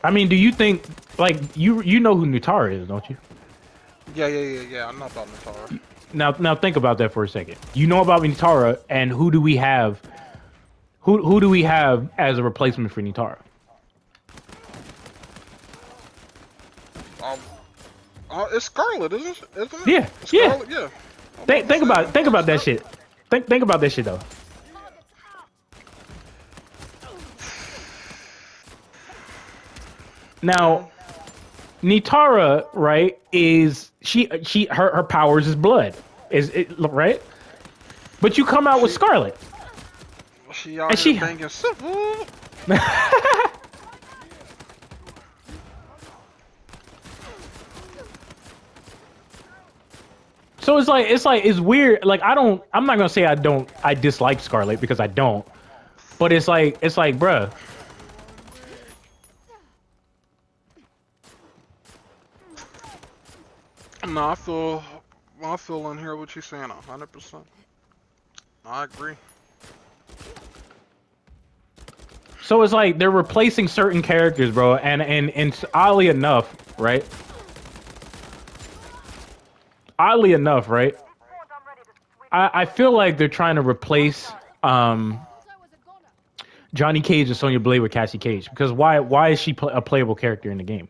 I mean, do you think like you know who Nutara is, don't you? Yeah. I know about Natara. Now think about that for a second. You know about Nutara, and who do we have? Who do we have as a replacement for Nutara? Um, it's Scarlet, isn't it? Yeah, yeah. Scarlet, yeah. I'm about to Think say, about ain't no that step. shit. Think about that shit though. Yeah. Now, Nitara, right, is her powers is blood. Is it right? But you come out with She Scarlet. she out And here she banging simple. So it's weird. Like I'm not gonna say I dislike Scarlet because I don't. But it's like, bruh. No, I feel in here what you're saying 100%. I agree. So it's like they're replacing certain characters, bro, and oddly enough, right? Oddly enough, right? I feel like they're trying to replace Johnny Cage and Sonya Blade with Cassie Cage because why is she a playable character in the game?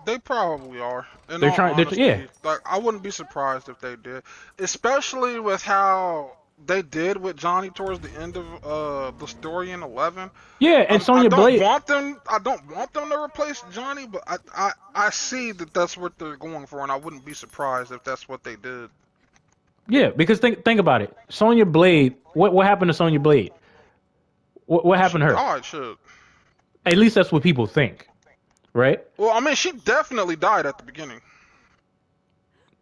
They probably are. In They're all trying. Yeah, honesty, like I wouldn't be surprised if they did, especially with how they did with Johnny towards the end of the story in 11. yeah, and I Sonya don't Blade. want them. I don't want them to replace Johnny, but I see that that's what they're going for, and I wouldn't be surprised if that's what they did. Yeah, because think about it. Sonya Blade. What happened to Sonya Blade? What She happened to her? died, shit. At least that's what people think, right? Well, I mean, she definitely died at the beginning.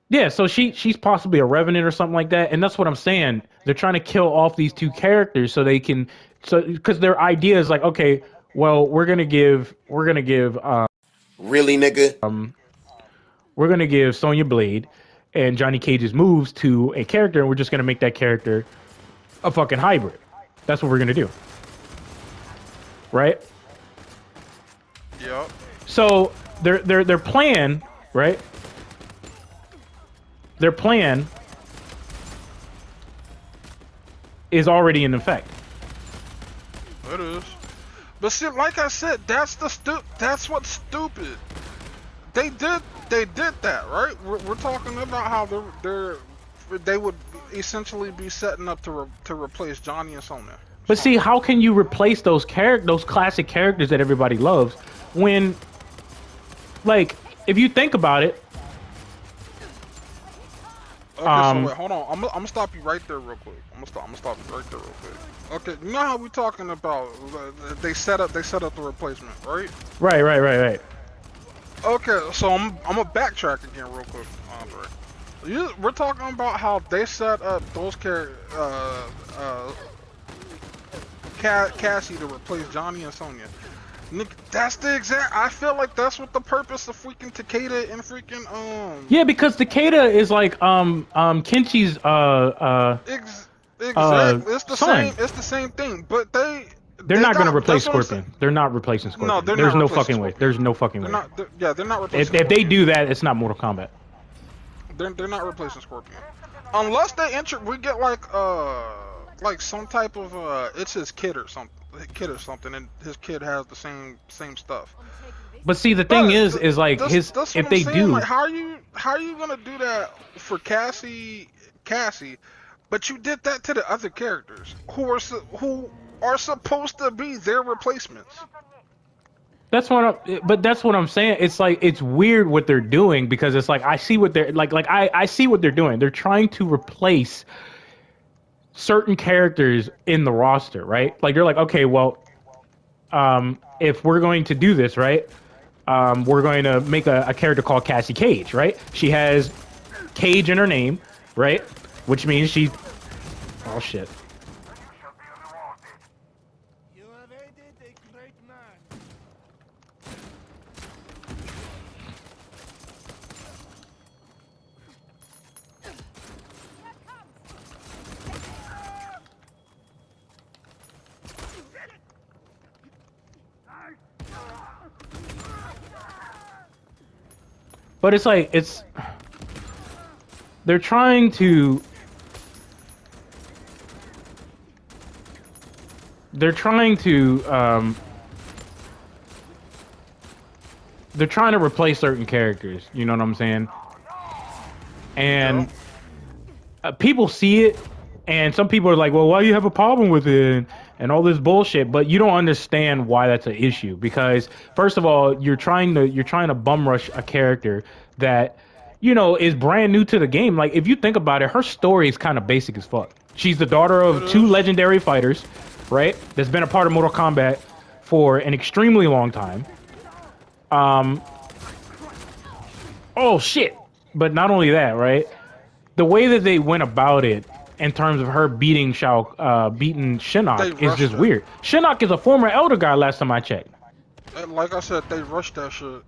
Yeah, so she's possibly a revenant or something like that, and that's what I'm saying. They're trying to kill off these two characters so they can, so because their idea is like, okay, well, Really, nigga? we're gonna give Sonya Blade and Johnny Cage's moves to a character, and we're just gonna make that character a fucking hybrid. That's what we're gonna do, right? Yep. So their plan, right? Their plan is already in effect. It is. But see, like I said, that's what's stupid. They did that, right? We're talking about how they would essentially be setting up to replace Johnny and Sonya. But see, how can you replace those classic characters that everybody loves when, like, if you think about it, Okay, so wait, hold on. I'm gonna stop you right there real quick. I'm gonna stop you right there real quick. Okay, you know how we talking about they set up the replacement, right? right. Okay, so I'm gonna backtrack again real quick, Andre. We're talking about how they set up those Cassie to replace Johnny and Sonya. Nick, that's the exact. I feel like that's what the purpose of freaking Takeda and freaking Yeah, because Takeda is like Kenchi's exactly. It's the son. same. It's the same thing. But They're they not gonna got. replace That's what I'm saying. Scorpion. They're not replacing No, Scorpion. they're There's not no replacing fucking way. Scorpion. There's no fucking They're way. not. Yeah, they're not replacing If they Scorpion. do that, it's not Mortal Kombat. They're not replacing Scorpion. Unless they enter, we get like some type of it's his kid or something. And his kid has the same stuff. But see, the thing But is like that's what if I'm they saying. do, Like, how are you gonna do that for Cassie, but you did that to the other characters who are supposed to be their replacements. that's what I'm saying. It's like it's weird what they're doing because it's like I see what they're like I see what they're doing. They're trying to replace certain characters in the roster, right? Like you're like, okay, well, if we're going to do this, right? We're going to make a character called Cassie Cage, right? She has Cage in her name, right? Which means she. Oh shit. You have aided a great man. But it's like they're trying to they're trying to they're trying to replace certain characters. You know what I'm saying? Yeah. And people see it, and some people are like, "Well, why do you have a problem with it?" And all this bullshit. But you don't understand why that's an issue because first of all, you're trying to bum rush a character that is brand new to the game. Like if you think about it, her story is kind of basic as fuck. She's the daughter It of two is. legendary fighters, right? That's been a part of Mortal Kombat for an extremely long time. Um. Oh shit! But not only that, right? The way that they went about it in terms of her beating They Shinnok is rushed just it. weird. Shinnok is a former Elder guy. Last time I checked, And like I said, they rushed that shit.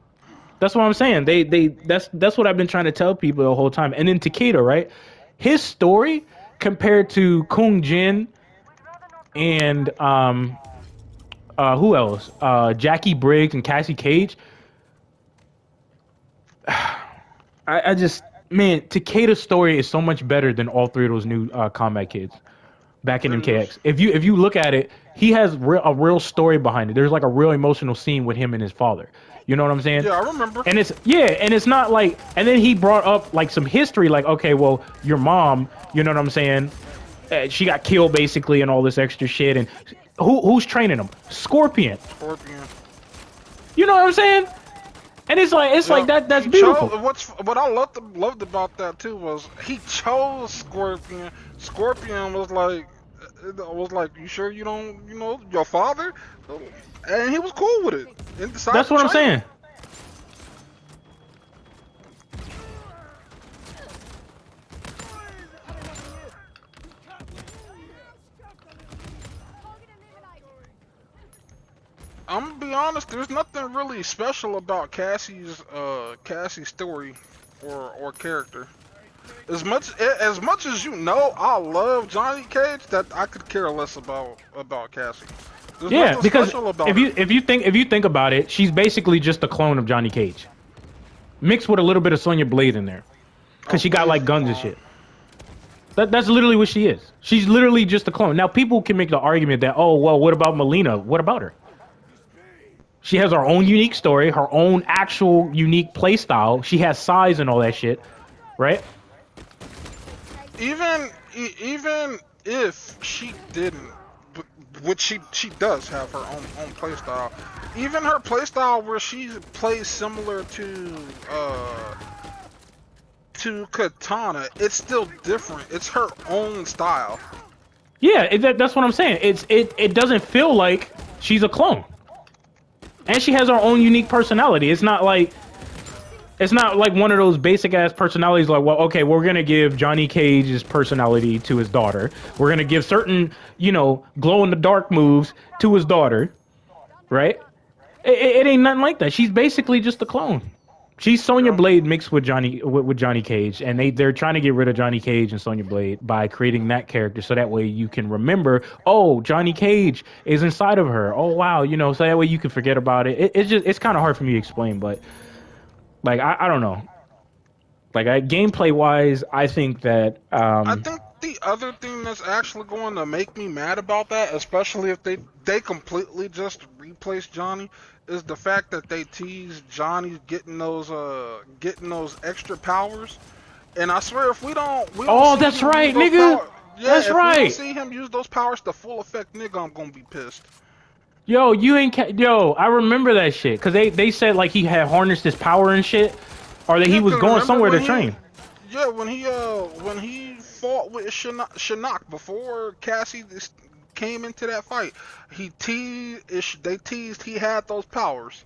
that's what I'm saying. That's what I've been trying to tell people the whole time. And then Takeda, right? His story compared to Kung Jin and who else? Jackie Briggs and Cassie Cage. I just man, Takeda's story is so much better than all three of those new combat kids back in It is. MKX. If you look at it, he has a real story behind it. There's like a real emotional scene with him and his father. You know what I'm saying? Yeah, I remember. And it's not like, and then he brought up like some history, like okay, well, your mom, you know what I'm saying? She got killed basically, and all this extra shit. And who's training him? Scorpion. Scorpion. You know what I'm saying? And it's like Yeah, that. That's he beautiful. chose. What I loved about that too was he chose Scorpion. Scorpion was like, you sure you don't, your father? And he was cool with it and decided That's to what I'm train him. saying. I'm gonna be honest. There's nothing really special about Cassie's story or character. As much as I love Johnny Cage. That I could care less about Cassie. There's Yeah, nothing because special about if her. you think about it, she's basically just a clone of Johnny Cage, mixed with a little bit of Sonya Blade in there, Oh, because she got Blaze like is guns and bomb. shit. That's literally what she is. She's literally just a clone. Now people can make the argument that oh well, what about Melina? What about her? She has her own unique story, her own actual unique play style. She has size and all that shit, right? Even if she didn't, which she does have her own playstyle. Even her playstyle where she plays similar to Katana, it's still different. It's her own style. Yeah, that's what I'm saying. It doesn't feel like she's a clone, and she has her own unique personality. It's not like one of those basic ass personalities like, well, okay, we're gonna give Johnny Cage's personality to his daughter. We're gonna give certain, glow in the dark moves to his daughter, right? It ain't nothing like that. She's basically just a clone. She's Sonya Yeah. Blade mixed with Johnny Cage, and they're trying to get rid of Johnny Cage and Sonya Blade by creating that character, so that way you can remember, oh, Johnny Cage is inside of her. Oh wow, so that way you can forget about it. It's kind of hard for me to explain, but like I don't know. Like gameplay wise, I think that I think the other thing that's actually going to make me mad about that, especially if they completely just replace Johnny, is the fact that they tease Johnny getting those extra powers. And I swear, if we don't oh, see that's him use right, those nigga. powers, That's yeah, if we don't right. see him use those powers to full effect, nigga, I'm gonna be pissed. Yo, yo, I remember that shit because they said like he had harnessed his power and shit, or that he Yeah, was cause going remember somewhere to train. when he fought with Shinnok before Cassie came into that fight, they teased he had those powers.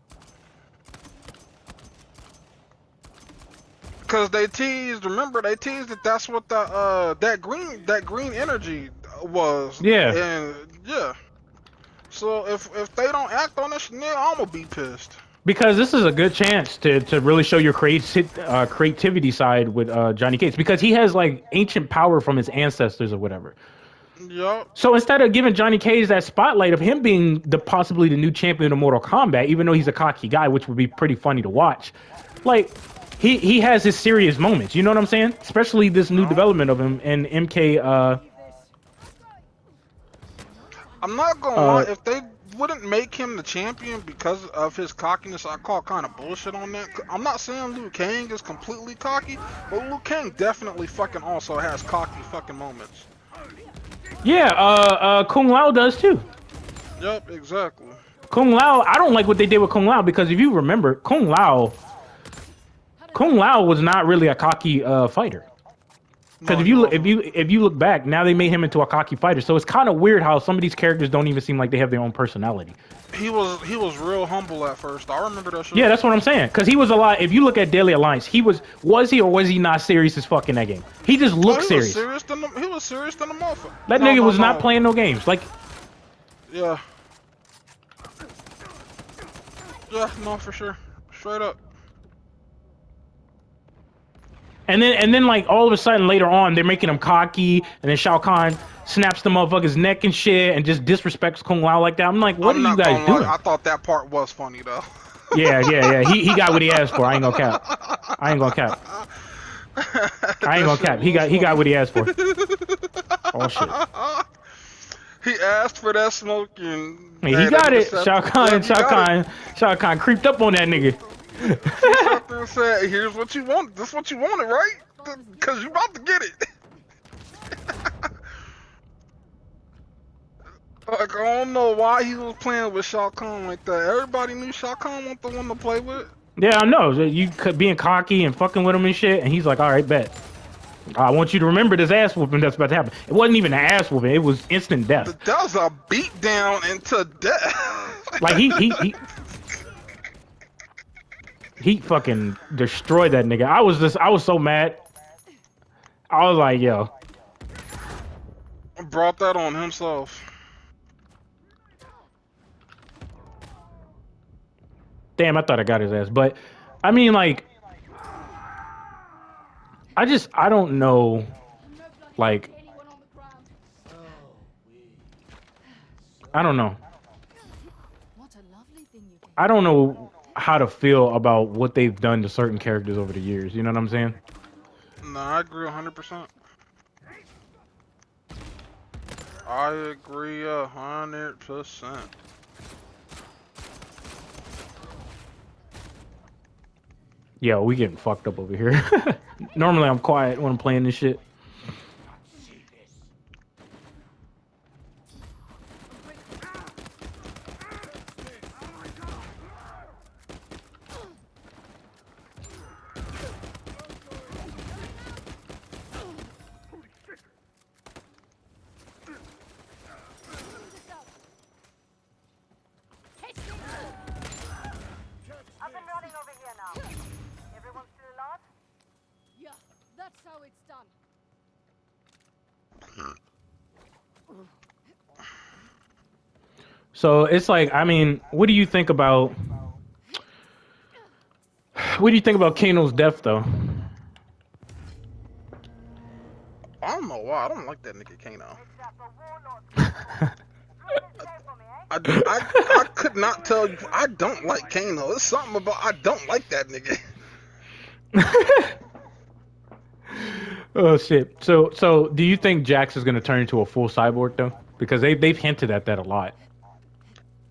Cause they teased that that's what that green energy was, Yeah, and yeah. So if they don't act on this, nigga, I'm gonna be pissed. because this is a good chance to really show your creativity side with Johnny Cage because he has like ancient power from his ancestors or whatever. Yup. So instead of giving Johnny Cage that spotlight of him being possibly the new champion of Mortal Kombat, even though he's a cocky guy, which would be pretty funny to watch, like he has his serious moments. You know what I'm saying? Especially this new No. development of him in MK. I'm not gonna lie, if they wouldn't make him the champion because of his cockiness, I call kind of bullshit on that. I'm not saying Liu Kang is completely cocky, but Liu Kang definitely fucking also has cocky fucking moments. Yeah, Kung Lao does too. Yep, exactly. Kung Lao, I don't like what they did with Kung Lao because if you remember, Kung Lao was not really a cocky fighter. Because No, if he wasn't. you look back, now they made him into a cocky fighter. So it's kind of weird how some of these characters don't even seem like they have their own personality. He was real humble at first. I remember that shit. Yeah, that's what I'm saying. Because he was a lot. If you look at Daily Alliance, he was he or was he not serious as fuck in that game? He just looked he was serious. he was serious than a motherfucker. That No, nigga no, was not no. playing no games. Like, Yeah. Yeah, no, for sure. Straight up. and then like all of a sudden later on, they're making him cocky, and then Shao Kahn snaps the motherfucker's neck and shit, and just disrespects Kung Lao like that. I'm like, what I'm are you not guys gonna doing? lie, I thought that part was funny though. Yeah. He got what he asked for. I ain't gonna cap. I ain't gonna cap. He got what he asked for. Oh shit. He asked for that smoke and Hey, hey, he that got nigga it. said- Shao Kahn, yeah, he got it. Shao Kahn creeped up on that nigga. He sat there and said, "Here's what you want. This is what you wanted, right? Cause you about to get it." Like, I don't know why he was playing with Shao Kahn like that. Everybody knew Shao Kahn wasn't the one to play with. Yeah, I know. So you being cocky and fucking with him and shit, and he's like, all right, bet. I want you to remember this ass whooping that's about to happen. It wasn't even an ass whooping. It was instant death. That was a beat down into death. Like, he fucking destroyed that nigga. I was so mad. I was like, yo. Brought that on himself. Damn, I thought I got his ass. But, I mean, like, I don't know, like, I don't know. I don't know how to feel about what they've done to certain characters over the years. You know what I'm saying? No, I agree 100%. I agree 100%. Yo, we getting fucked up over here. Normally I'm quiet when I'm playing this shit. Up and running over here now. Everyone still alive? Yeah, that's how it's done. So it's like, I mean, what do you think about Kano's death though? I don't know why. I don't like that nigga Kano. Except for warlords. Ruin his day for me, eh? I could not tell you. I don't like Kano. There's something about I don't like that nigga. Oh shit. So do you think Jax is gonna turn into a full cyborg though? Because they've hinted at that a lot.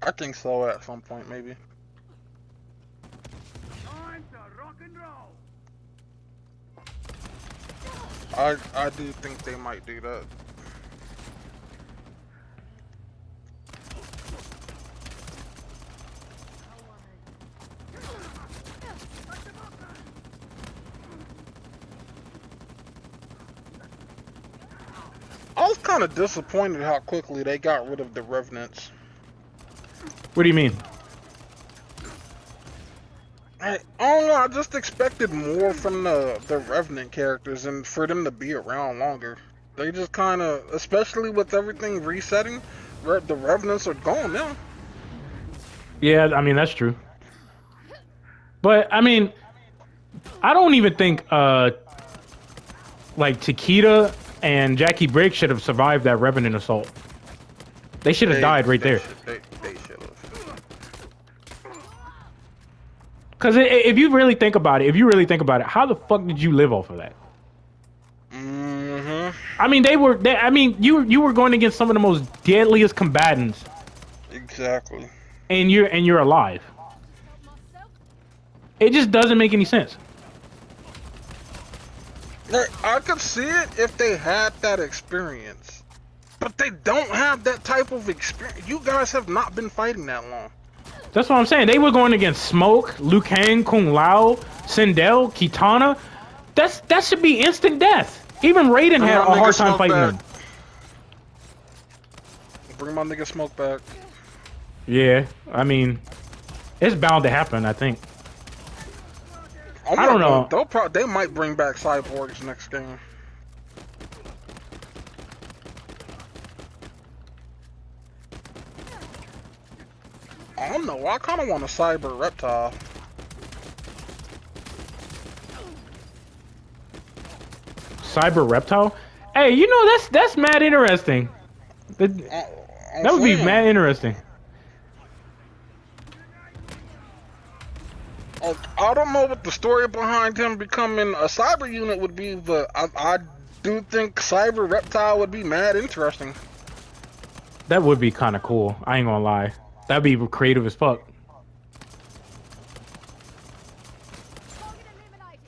I think so at some point maybe. Time to rock and roll. I do think they might do that. I was kind of disappointed how quickly they got rid of the Revenants. What do you mean? I don't know, I just expected more from the Revenant characters and for them to be around longer. They just kind of, especially with everything resetting, the Revenants are gone now. Yeah, I mean that's true. But I mean, I don't even think like Takeda and Jackie Briggs should have survived that Revenant assault. They should have died right there. They should have. Because if you really think about it, how the fuck did you live off of that? Mm-hmm. I mean, I mean, you were going against some of the most deadliest combatants, Exactly. and you're alive. Help myself. It just doesn't make any sense. Like, I could see it if they had that experience. But they don't have that type of experience. You guys have not been fighting that long. That's what I'm saying. They were going against Smoke, Liu Kang, Kung Lao, Sindel, Kitana. That should be instant death. Even Raiden Bring had my a hard nigga time Smoke fighting back. them. Bring my nigga Smoke back. Yeah, I mean, it's bound to happen. I think. I'm I don't not know. gonna- they might bring back cyborgs next game. I don't know. I kind of want a cyber reptile. Cyber Reptile. Hey, you know that's mad interesting. That I'm would be saying. mad interesting. I don't know what the story behind him becoming a cyber unit would be, but I do think cyber reptile would be mad interesting. That would be kind of cool. I ain't gonna lie. That'd be creative as fuck. Target eliminated.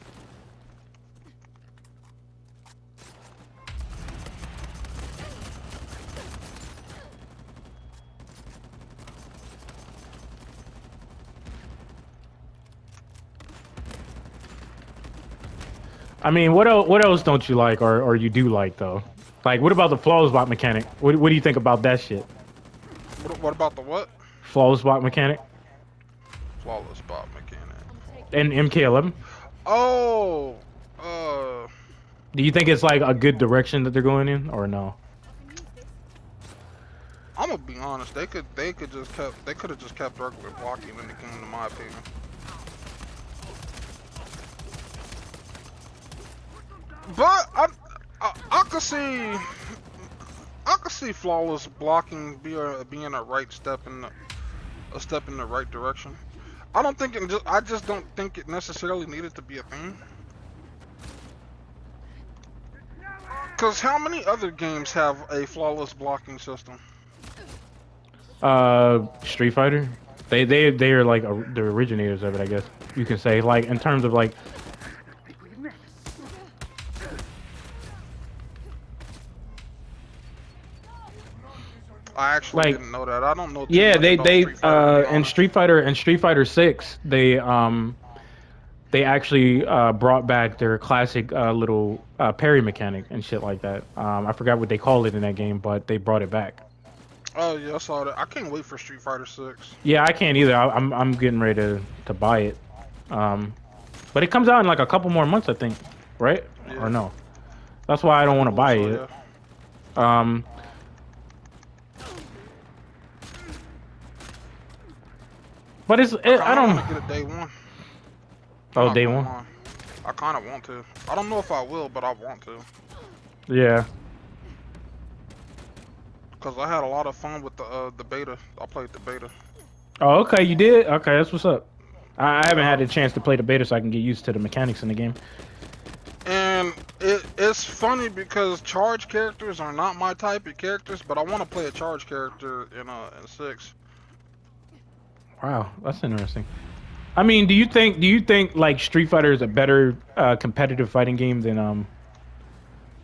I mean, what else don't you like or you do like though? Like, what about the flawless bot mechanic? What do you think about that shit? What about the what? Flawless bot mechanic Flawless bot mechanic. I'm taking and MK11. Oh, Do you think it's like a good direction that they're going in or no? I can use this. I'm gonna be honest. They could have just kept regular blocking in the game, in my opinion. But I could see flawless blocking being a right step in a step in the right direction. I just don't think it necessarily needed to be a thing. Cause how many other games have a flawless blocking system? Street Fighter. They are like the originators of it, I guess you can say. Like in terms of like. I actually Like, didn't know that. I don't know too yeah, much about Street Fighter, to be honest. in Street Fighter 6, they actually brought back their classic little parry mechanic and shit like that. I forgot what they called it in that game, but they brought it back. Oh yeah, I saw that. I can't wait for Street Fighter 6. Yeah, I can't either. I'm getting ready to buy it. But it comes out in like a couple more months, I think, right? Yeah. Or no? That's why I don't want to buy So, it. yeah. But I don't. want to get it day one. Oh, Not day gonna one. lie. I kind of want to. I don't know if I will, but I want to. Yeah. Cause I had a lot of fun with the beta. I played the beta. Oh, okay, you did. Okay, that's what's up. I haven't had a chance to play the beta, so I can get used to the mechanics in the game. And it's funny because charge characters are not my type of characters, but I want to play a charge character in 6. Wow, that's interesting. I mean, do you think like Street Fighter is a better competitive fighting game than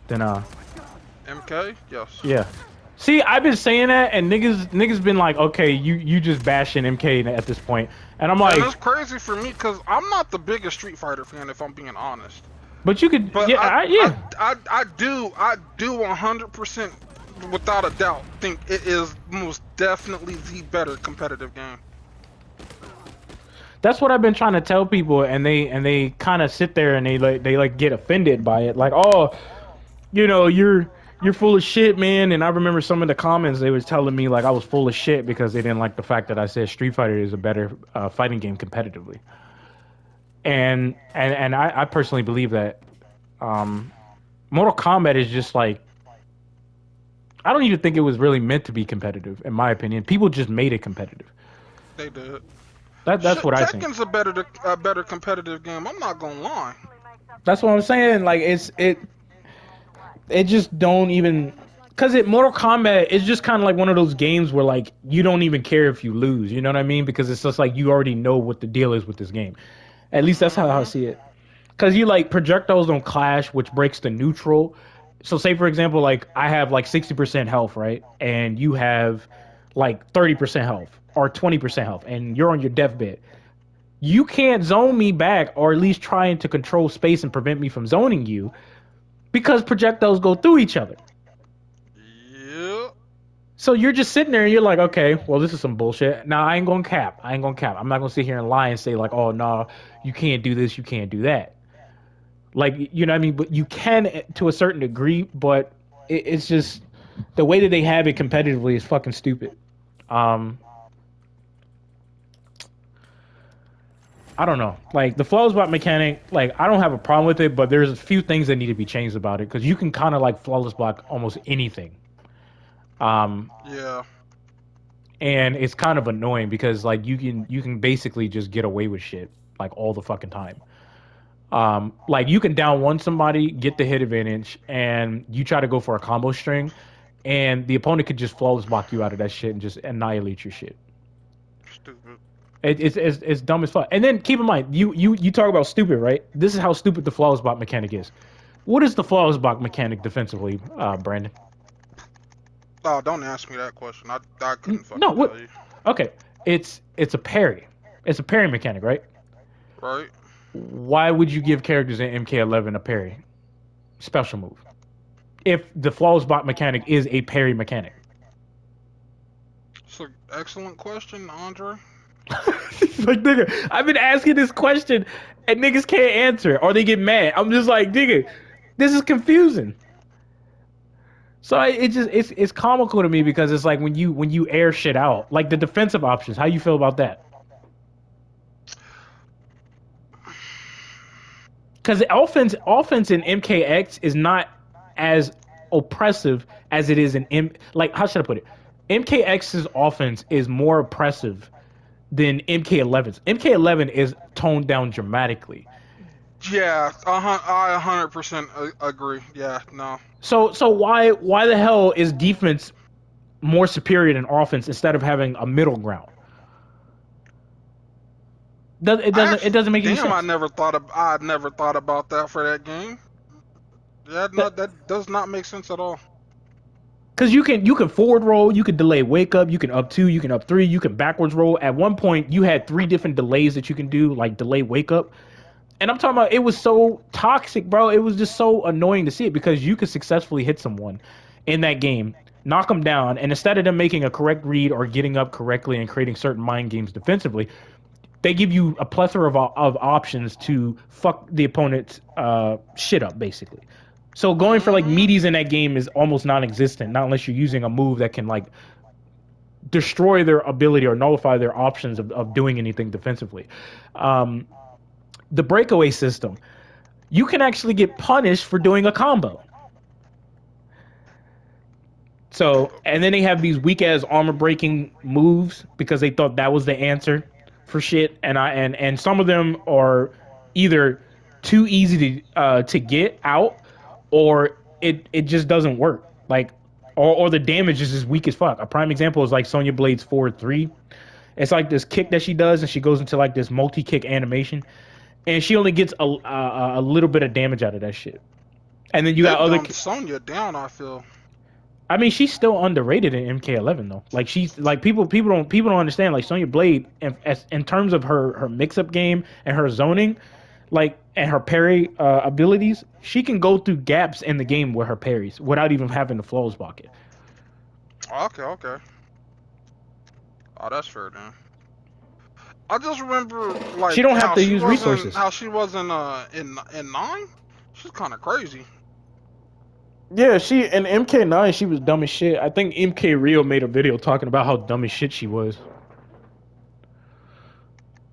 MK? Yes. yeah. See, I've been saying that, and niggas been like, okay, you just bashing MK at this point, and I'm like, And it's crazy for me because I'm not the biggest Street Fighter fan, if I'm being honest. but you could, But yeah, I do 100% without a doubt think it is most definitely the better competitive game. That's what I've been trying to tell people, and they kind of sit there and they get offended by it, like, oh, you know, you're full of shit, man. And I remember some of the comments they was telling me like I was full of shit because they didn't like the fact that I said Street Fighter is a better fighting game competitively. And I personally believe that Mortal Kombat is just like, I don't even think it was really meant to be competitive, in my opinion. People just made it competitive. They did. That's Shit, what I think. Tekken's a better competitive game. I'm not gonna lie. That's what I'm saying. Like it just don't even because it Mortal Kombat is just kind of like one of those games where like you don't even care if you lose. You know what I mean? Because it's just like you already know what the deal is with this game. At least that's how I Hmm. see it. Because you like projectiles don't clash, which breaks the neutral. So say for example, like I have like 60% health, right, and you have like 30% health or 20% health, and you're on your deathbed. You can't zone me back, or at least trying to control space and prevent me from zoning you, because projectiles go through each other. Yeah. So you're just sitting there and you're like, okay, well, this is some bullshit. Now I ain't gonna cap. I ain't gonna cap. I'm not gonna sit here and lie and say like, oh no, you can't do this, you can't do that. Like you know what I mean? But you can to a certain degree, but it's just the way that they have it competitively is fucking stupid. Um, I don't know. Like the flow spot mechanic, like I don't have a problem with it, but there's a few things that need to be changed about it because you can kind of like flawless block almost anything. Um, Yeah. and it's kind of annoying because like you can basically just get away with shit like all the fucking time. Like you can down one somebody, get the hit advantage, and you try to go for a combo string, and the opponent could just flawless block you out of that shit and just annihilate your shit. Stupid. It's dumb as fuck. And then keep in mind, you talk about stupid, right? This is how stupid the flawless block mechanic is. What is the flawless block mechanic defensively, Brandon? Oh, don't ask me that question. I couldn't No, fucking tell what? you. Okay, it's a parry. It's a parry mechanic, right? Right? Why would you give characters in MK11 a parry special move if the flawless block mechanic is a parry mechanic? It's an excellent question, Andre. Like nigga, I've been asking this question and niggas can't answer or they get mad. I'm just like nigga, this is confusing. So it just it's comical to me because it's like when you air shit out, like the defensive options. How you feel about that? Because the offense in MKX is not as oppressive as it is in like how should I put it? MKX's offense is more oppressive than MK11's. MK11 is toned down dramatically. Yeah, I 100% agree. Yeah, no. So why the hell is defense more superior than offense instead of having a middle ground? It doesn't make any Damn, sense. I never thought about that for that game. Yeah, no, that does not make sense at all. Because you can forward roll, you can delay wake up, you can up two, you can up three, you can backwards roll. At one point, you had three different delays that you can do, like delay wake up. And I'm talking about it was so toxic, bro. It was just so annoying to see it because you could successfully hit someone in that game, knock them down, and instead of them making a correct read or getting up correctly and creating certain mind games defensively, they give you a plethora of options to fuck the opponent's shit up, basically. So going for like Hmm. meaties in that game is almost non-existent, not unless you're using a move that can like destroy their ability or nullify their options of doing anything defensively. Um, the breakaway system, you can actually get punished for doing a combo. So, and then they have these weak ass armor breaking moves because they thought that was the answer for shit. And some of them are either too easy to get out, or it just doesn't work. Like, or the damage is just weak as fuck. A prime example is like Sonya Blade's forward three. It's like this kick that she does, and she goes into like this multi kick animation, and she only gets a little bit of damage out of that shit. And then you got They've other dumbed Sonya down, I feel. I mean, she's still underrated in MK11 though. Like she's like people don't understand. Like Sonya Blade, in terms of her mix up game and her zoning, like and her parry abilities, she can go through gaps in the game with her parries without even having the flows block it. Okay, okay. Oh, that's fair then. I just remember She like don't have to use resources. how she wasn't in nine. She's kind of crazy. Yeah, she in MK9 she was dumb as shit. I think MK Rio made a video talking about how dumb as shit she was.